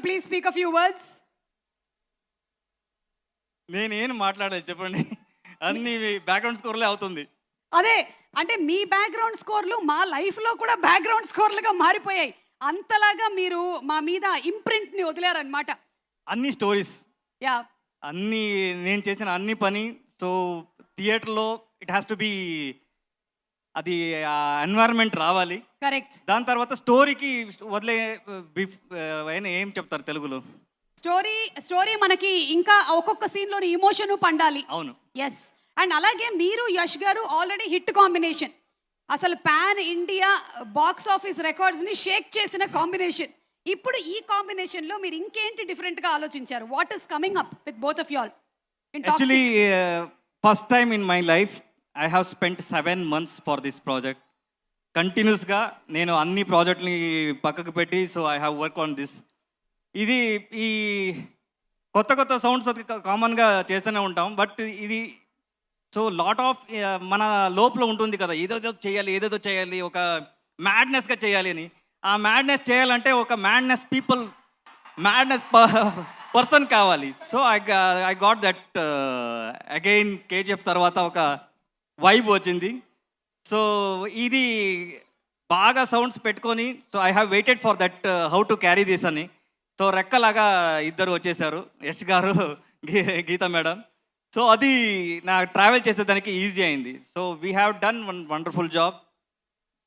please speak a few words? నేనేం మాట్లాడాలి చెప్పండి, అన్ని బ్యాక్గ్రౌండ్ స్కోర్లే అవుతుంది. అదే అంటే మీ బ్యాక్గ్రౌండ్ స్కోర్లు మా లైఫ్లో కూడా బ్యాక్గ్రౌండ్ స్కోర్లుగా మారిపోయాయి. అంతలాగా మీరు మా మీద ఇంప్రింట్ని వదిలేరనమాట. అన్ని స్టోరీస్, యా, అన్ని నేను చేసిన అన్ని పని. సో థియేటర్లో ఇట్ హ్యాస్ టు బి, అది ఎన్వైరన్మెంట్ రావాలి. కరెక్ట్. దాని తర్వాత స్టోరీకి వదిలే ఏం చెప్తారు తెలుగులో, స్టోరీ మనకి ఇంకా ఒక్కొక్క సీన్లోని ఇమోషన్ పండాలి. అవును, ఎస్. అండ్ అలాగే మీరు Yash garu already hit combination, అసలు పాన్ ఇండియా బాక్స్ ఆఫీస్ రికార్డ్స్ని షేక్ చేసిన కాంబినేషన్. ఇప్పుడు ఈ కాంబినేషన్లో మీరు ఇంకేంటి డిఫరెంట్గా ఆలోచించారు? What is coming up with both of you all? Actually first time in my life I have spent 7 months for this project. కంటిన్యూస్గా నేను అన్ని ప్రాజెక్ట్ని పక్కకు పెట్టి, so I have work on this. ఇది ఈ కొత్త సౌండ్స్ కామన్గా చేస్తూనే ఉంటాం, బట్ ఇది సో లాట్ ఆఫ్ మన లోపల ఉంటుంది కదా, ఏదేదో చేయాలి, ఒక మ్యాడ్నెస్గా చేయాలి అని. ఆ మ్యాడ్నెస్ చేయాలంటే ఒక మ్యాడ్నెస్ పర్సన్ కావాలి. So I got that again. KGF తర్వాత ఒక వైబ్ వచ్చింది. సో ఇది బాగా సౌండ్స్ పెట్టుకొని, so I have waited for that how to carry this అని. సో రెక్కలాగా ఇద్దరు వచ్చేసారు, యష్ గారు, గీతా మేడం. సో అది నా ట్రావెల్ చేసేదానికి ఈజీ అయింది. So we have done one wonderful job.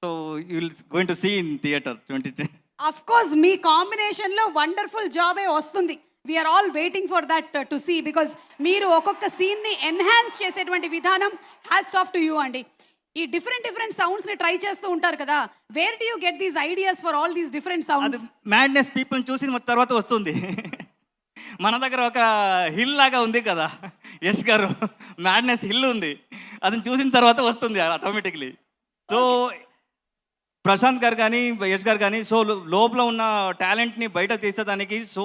So you will going to see in theatre 2020. Of course మీ కాంబినేషన్లో వండర్ఫుల్ జాబే వస్తుంది. We are all waiting for that to see, because మీరు ఒక్కొక్క సీన్ని ఎన్హాన్స్ చేసేటువంటి విధానం హ్యాట్స్ ఆఫ్ టు యూ అండి. ఈ డిఫరెంట్ సౌండ్స్ని ట్రై చేస్తూ ఉంటారు కదా, where do you get these ideas for all these different sounds? Madness పీపుల్ని చూసిన తర్వాత వస్తుంది. మన దగ్గర ఒక హిల్ లాగా ఉంది కదా యష్ గారు, మ్యాడ్నెస్ హిల్ ఉంది, అదని చూసిన తర్వాత వస్తుంది ఆటోమేటిక్లీ. సో ప్రశాంత్ గారు కానీ యష్ గారు కానీ, సో లోపల ఉన్న టాలెంట్ని బయట తీసేదానికి, so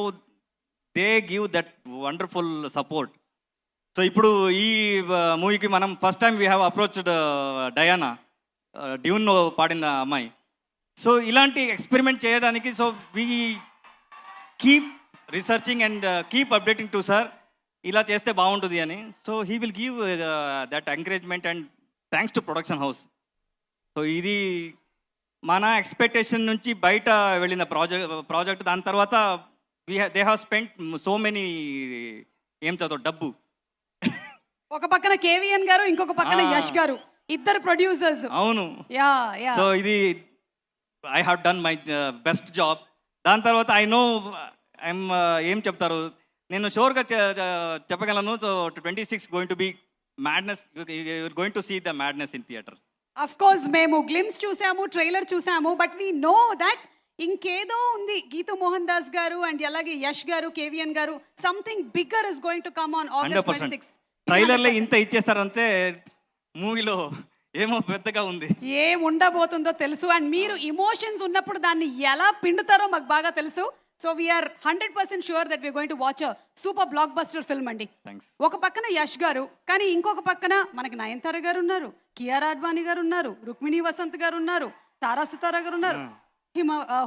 they give that wonderful support. So ఇప్పుడు ఈ మూవీకి మనం first time we have approached Diana, Dune పాడిన అమ్మాయి. సో ఇలాంటి ఎక్స్పెరిమెంట్ చేయడానికి, so we keep researching and keep updating to sir, ఇలా చేస్తే బాగుంటుంది అని. So he will give that encouragement and thanks to production house. So ఇది మన ఎక్స్పెక్టేషన్ నుంచి బయట వెళ్ళిన ప్రాజెక్ట్. దాని తర్వాత they have spent so many, ఏం చదువు డబ్బు. ఒక పక్కన కేవీఎన్ గారు, ఇంకొక పక్కన యష్ గారు, ఇద్దరు ప్రొడ్యూసర్స్. అవును. యా. సో ఇది I have done my best job. దాని తర్వాత ఐ నో ఐఎమ్ ఏం చెప్తారు, నేను షూర్గా చెప్పగలను. So 26 going to be madness. You're going to see the madness in theater. Of course మేము గ్లిమ్స్ చూసాము, ట్రైలర్ చూసాము, బట్ వీ నో దట్ ఇంకేదో ఉంది. గీతూ మోహన్ దాస్ గారు అండ్ అలాగే యష్ గారు, కేవీఎన్ గారు, something bigger is going to come on August 26th. ట్రైలర్లో ఇంత ఇచ్చేస్తారంటే మూవీలో ఏమో పెద్దగా ఉంది, ఏం ఉండబోతుందో తెలుసు. అండ్ మీరు ఇమోషన్స్ ఉన్నప్పుడు దాన్ని ఎలా పిండుతారో మాకు బాగా తెలుసు. So we're 100% sure that we're going to watch a super blockbuster film అండి. ఒక పక్కన యష్ గారు, కానీ ఇంకొక పక్కన మనకి నయనతార గారు ఉన్నారు, కియారా అడ్వాణి గారు ఉన్నారు, రుక్మిణి వసంత్ గారు ఉన్నారు, తారా సుతారా గారు ఉన్నారు,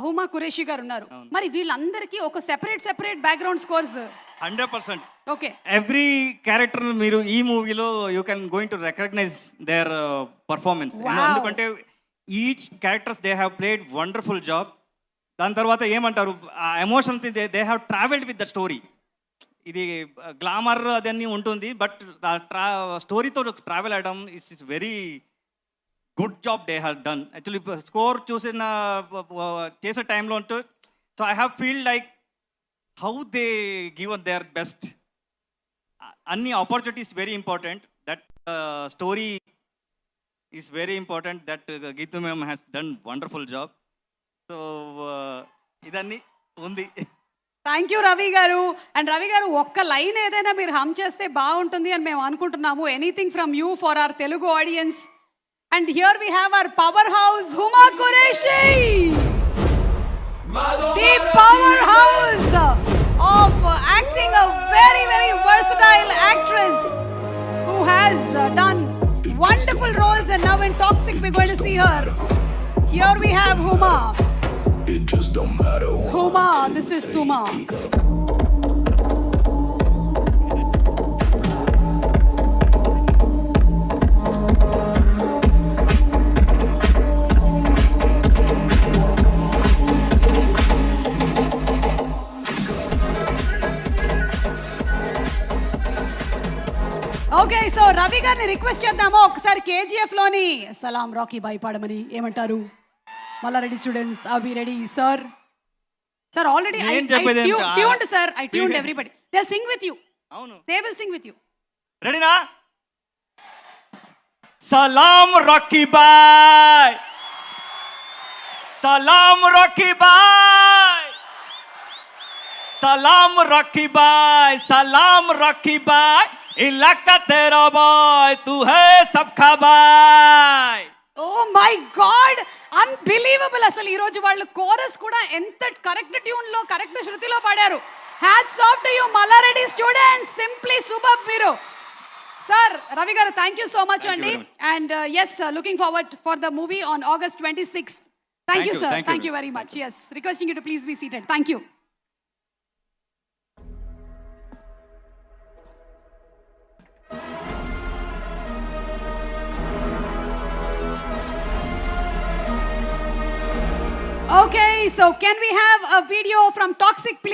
హుమా కురేషి గారు ఉన్నారు. మరి వీళ్ళందరికీ ఒక separate background scores 100%. Okay. Every character మీరు ఈ మూవీలో you can going to recognise their performance. ఎందుకంటే each characters they have played wonderful job. దాని తర్వాత ఏమంటారు, ఆ emotions they have travelled with the story. ఇది గ్లామర్ అదన్నీ ఉంటుంది, బట్ స్టోరీతో ట్రావెల్ అవ్వడం is very good job they have done. Actually score చూసిన చేసే టైంలో ఉంటూ, so I have feel like how they given their best. అన్ని opportunities very important, that story is very important, that Geethu ma'am has done wonderful job. So ఇదన్నీ ఉంది. Thank you Ravi గారు. And Ravi గారు, ఒక్క లైన్ ఏదైనా మీరు హమ్ చేస్తే బాగుంటుంది అని మేము అనుకుంటున్నాము. Anything from you for hour Telugu audience. And here we have our power house Huma Qureshi, the power house of acting, a very versatile actress who has done wonderful roles, and now in Toxic we're going to see her. Here we have Huma. it just don't matter. Huma, this is Suma. Okay so Ravi గారిని request చేద్దామో ఒకసారి KGF లోని సలాం Rocky bhai పాడమని ఏమంటారు Malla Reddy students are we ready sir sir already I నేను చెప్పేది ఏంటి? Tuned sir I tuned everybody they will sing with you అవును, they will sing with you రెడీనా? సలాం రాకీ బాయ్, సలాం రాకీ బాయ్, సలాం రాకీ బాయ్, సలాం రాకీ బాయ్, इलाका तेरा बाय, तू है सबका bhai. Oh my god unbelievable అసలు ఈ రోజు వాళ్ళు కోరస్ కూడా ఎంత కరెక్ట్ ట్యూన్ లో కరెక్ట్ శృతిలో పాడారు. Hats off to you Malla Reddy students, simply super మీరు. సార్ రవి గారు థ్యాంక్ యూ సో మచ్ అండి. And as looking forward for the movie on August 26th. Thank you sir, thank you very much. As requesting you to please be seated. Thank you. Okay, so can we have a video from Toxic, please?